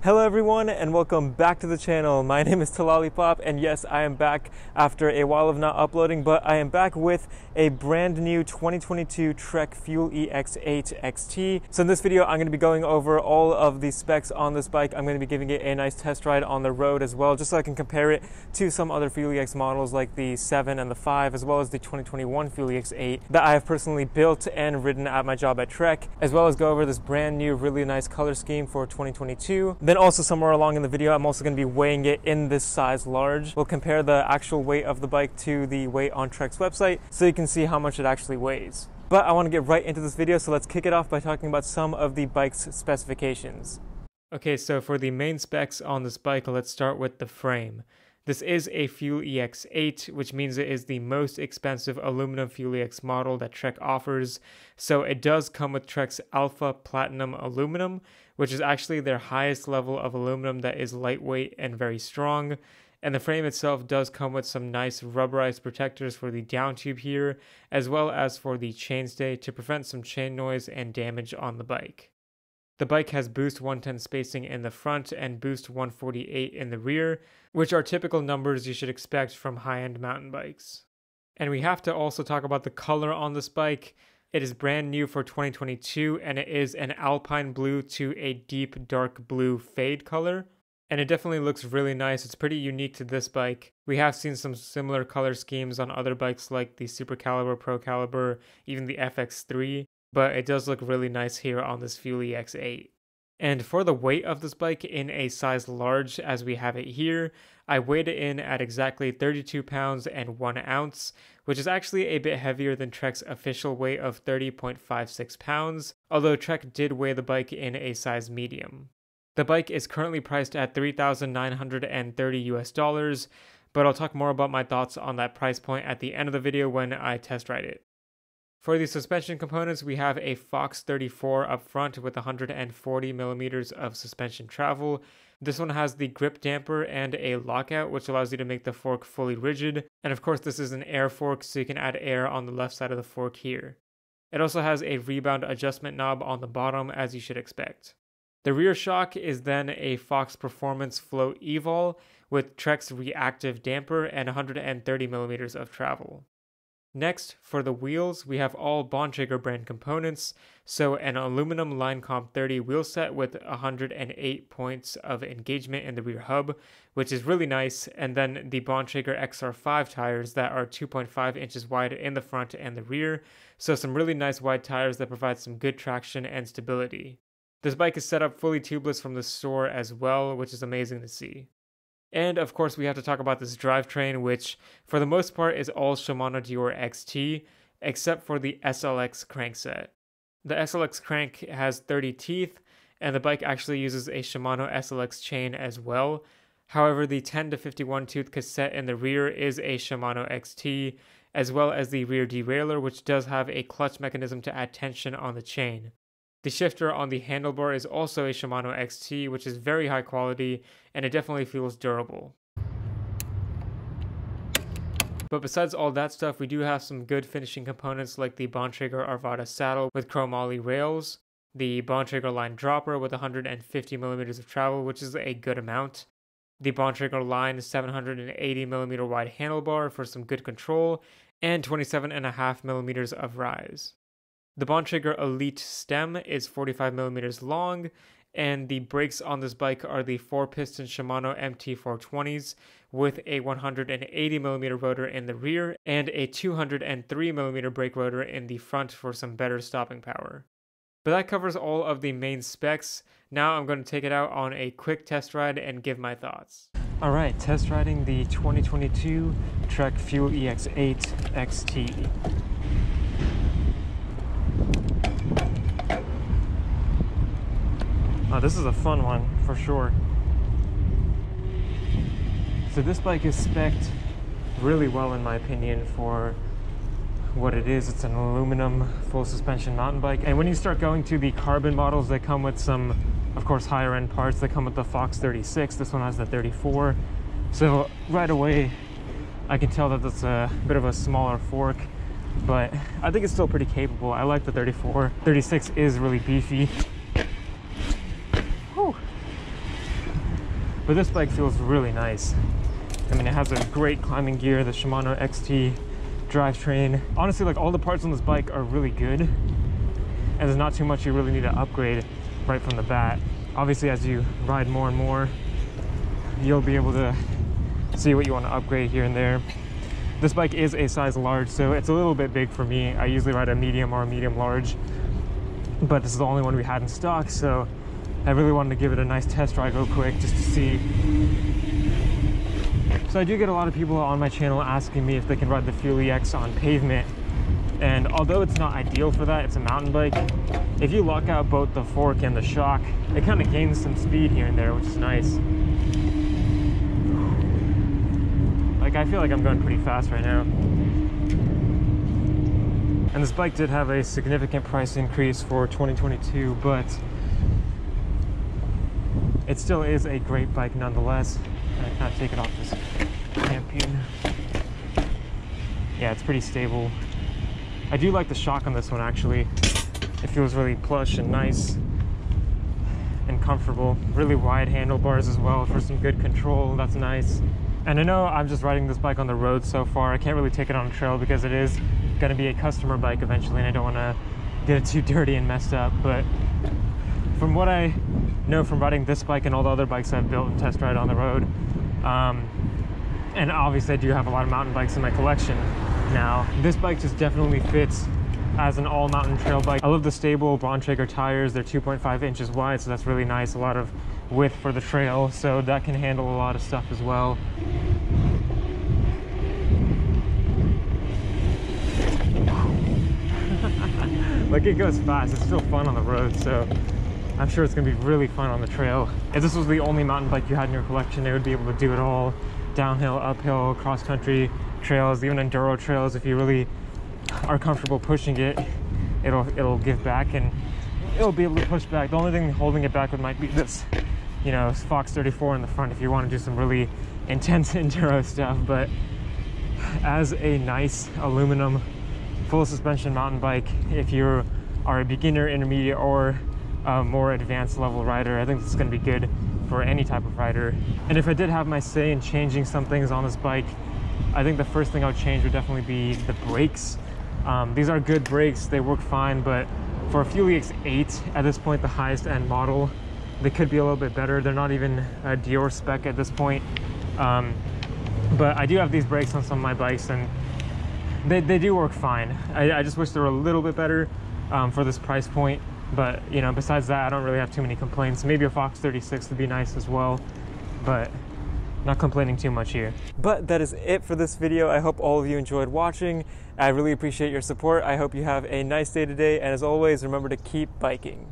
Hello everyone and welcome back to the channel. My name is Talolipop and yes, I am back after a while of not uploading, but I am back with a brand new 2022 Trek Fuel EX8 XT. So in this video, I'm going to be going over all of the specs on this bike. I'm going to be giving it a nice test ride on the road as well, just so I can compare it to some other Fuel EX models like the 7 and the 5, as well as the 2021 Fuel EX8 that I have personally built and ridden at my job at Trek, as well as go over this brand new, really nice color scheme for 2022. Then also somewhere along in the video, I'm also going to be weighing it in this size large. We'll compare the actual weight of the bike to the weight on Trek's website so you can see how much it actually weighs. But I want to get right into this video, so let's kick it off by talking about some of the bike's specifications. Okay, so for the main specs on this bike, let's start with the frame. This is a Fuel EX8, which means it is the most expensive aluminum Fuel EX model that Trek offers. So it does come with Trek's Alpha Platinum aluminum, which is actually their highest level of aluminum that is lightweight and very strong. And the frame itself does come with some nice rubberized protectors for the down tube here, as well as for the chainstay to prevent some chain noise and damage on the bike. The bike has Boost 110 spacing in the front and Boost 148 in the rear, which are typical numbers you should expect from high-end mountain bikes. And we have to also talk about the color on this bike. It is brand new for 2022, and it is an alpine blue to a deep dark blue fade color. And it definitely looks really nice. It's pretty unique to this bike. We have seen some similar color schemes on other bikes like the Super Caliber, Pro Caliber, even the FX3. But it does look really nice here on this Fuel EX8. And for the weight of this bike in a size large as we have it here, I weighed it in at exactly 32 pounds and 1 ounce, which is actually a bit heavier than Trek's official weight of 30.56 pounds, although Trek did weigh the bike in a size medium. The bike is currently priced at $3,930 US, but I'll talk more about my thoughts on that price point at the end of the video when I test ride it. For the suspension components, we have a Fox 34 up front with 140 millimeters of suspension travel. This one has the grip damper and a lockout, which allows you to make the fork fully rigid. And of course, this is an air fork, so you can add air on the left side of the fork here. It also has a rebound adjustment knob on the bottom, as you should expect. The rear shock is then a Fox Performance Flow Evol with Trek's reactive damper and 130 millimeters of travel. Next, for the wheels, we have all Bontrager brand components, so an aluminum Line Comp 30 wheel set with 108 points of engagement in the rear hub, which is really nice, and then the Bontrager XR5 tires that are 2.5 inches wide in the front and the rear, so some really nice wide tires that provide some good traction and stability. This bike is set up fully tubeless from the store as well, which is amazing to see. And of course, we have to talk about this drivetrain, which for the most part is all Shimano Dior XT, except for the SLX crankset. The SLX crank has 30 teeth, and the bike actually uses a Shimano SLX chain as well. However, the 10 to 51 tooth cassette in the rear is a Shimano XT, as well as the rear derailleur, which does have a clutch mechanism to add tension on the chain. The shifter on the handlebar is also a Shimano XT, which is very high quality, and it definitely feels durable. But besides all that stuff, we do have some good finishing components like the Bontrager Arvada saddle with chromoly rails, the Bontrager line dropper with 150 millimeters of travel, which is a good amount, the Bontrager line 780 millimeter wide handlebar for some good control, and 27.5 millimeters of rise. The Bontrager Elite stem is 45 millimeters long, and the brakes on this bike are the 4-piston Shimano MT420s with a 180 millimeter rotor in the rear and a 203 millimeter brake rotor in the front for some better stopping power. But that covers all of the main specs. Now I'm going to take it out on a quick test ride and give my thoughts. Alright, test riding the 2022 Trek Fuel EX8 XT. Oh, this is a fun one, for sure. So this bike is spec'd really well in my opinion for what it is. It's an aluminum full suspension mountain bike. And when you start going to the carbon models, they come with some, of course, higher end parts. They come with the Fox 36. This one has the 34. So right away, I can tell that that's a bit of a smaller fork, but I think it's still pretty capable. I like the 34. 36 is really beefy. Whew. but this bike feels really nice. I mean, it has a great climbing gear, the Shimano XT drivetrain. Honestly, like, all the parts on this bike are really good, and there's not too much you really need to upgrade right from the bat. Obviously, as you ride more and more, you'll be able to see what you want to upgrade here and there. This bike is a size large, so it's a little bit big for me. I usually ride a medium or a medium large, but this is the only one we had in stock, so I really wanted to give it a nice test ride real quick just to see. So I do get a lot of people on my channel asking me if they can ride the Fuel EX on pavement, and although it's not ideal for that, it's a mountain bike. If you lock out both the fork and the shock, it kind of gains some speed here and there, which is nice. Like, I feel like I'm going pretty fast right now. And this bike did have a significant price increase for 2022, but it still is a great bike nonetheless. I can't take it off this champion. Yeah, it's pretty stable. I do like the shock on this one, actually. It feels really plush and nice and comfortable. Really wide handlebars as well for some good control. That's nice. And I know I'm just riding this bike on the road so far. I can't really take it on a trail because it is going to be a customer bike eventually, and I don't want to get it too dirty and messed up. But from what I know from riding this bike and all the other bikes I've built and test ride on the road, and obviously I do have a lot of mountain bikes in my collection now, this bike just definitely fits as an all mountain trail bike. I love the stable Bontrager tires. They're 2.5 inches wide, so that's really nice. A lot of width for the trail, so that can handle a lot of stuff as well. Like, it goes fast. It's still fun on the road, so I'm sure it's gonna be really fun on the trail. If this was the only mountain bike you had in your collection, it would be able to do it all. Downhill, uphill, cross-country trails, even enduro trails. If you really are comfortable pushing it, it'll give back, and it'll be able to push back. The only thing holding it back might be this, you know, Fox 34 in the front if you want to do some really intense enduro stuff. But as a nice aluminum full suspension mountain bike, if you are a beginner, intermediate, or a more advanced level rider, I think this is going to be good for any type of rider. And if I did have my say in changing some things on this bike, I think the first thing I would change would definitely be the brakes. These are good brakes, they work fine, but for a Fuel EX8 at this point, the highest end model, they could be a little bit better. They're not even a Dior spec at this point, but I do have these brakes on some of my bikes, and they do work fine. I just wish they were a little bit better for this price point. But, you know, besides that, I don't really have too many complaints. Maybe a Fox 36 would be nice as well, but not complaining too much here. But that is it for this video. I hope all of you enjoyed watching. I really appreciate your support. I hope you have a nice day today, and as always, remember to keep biking.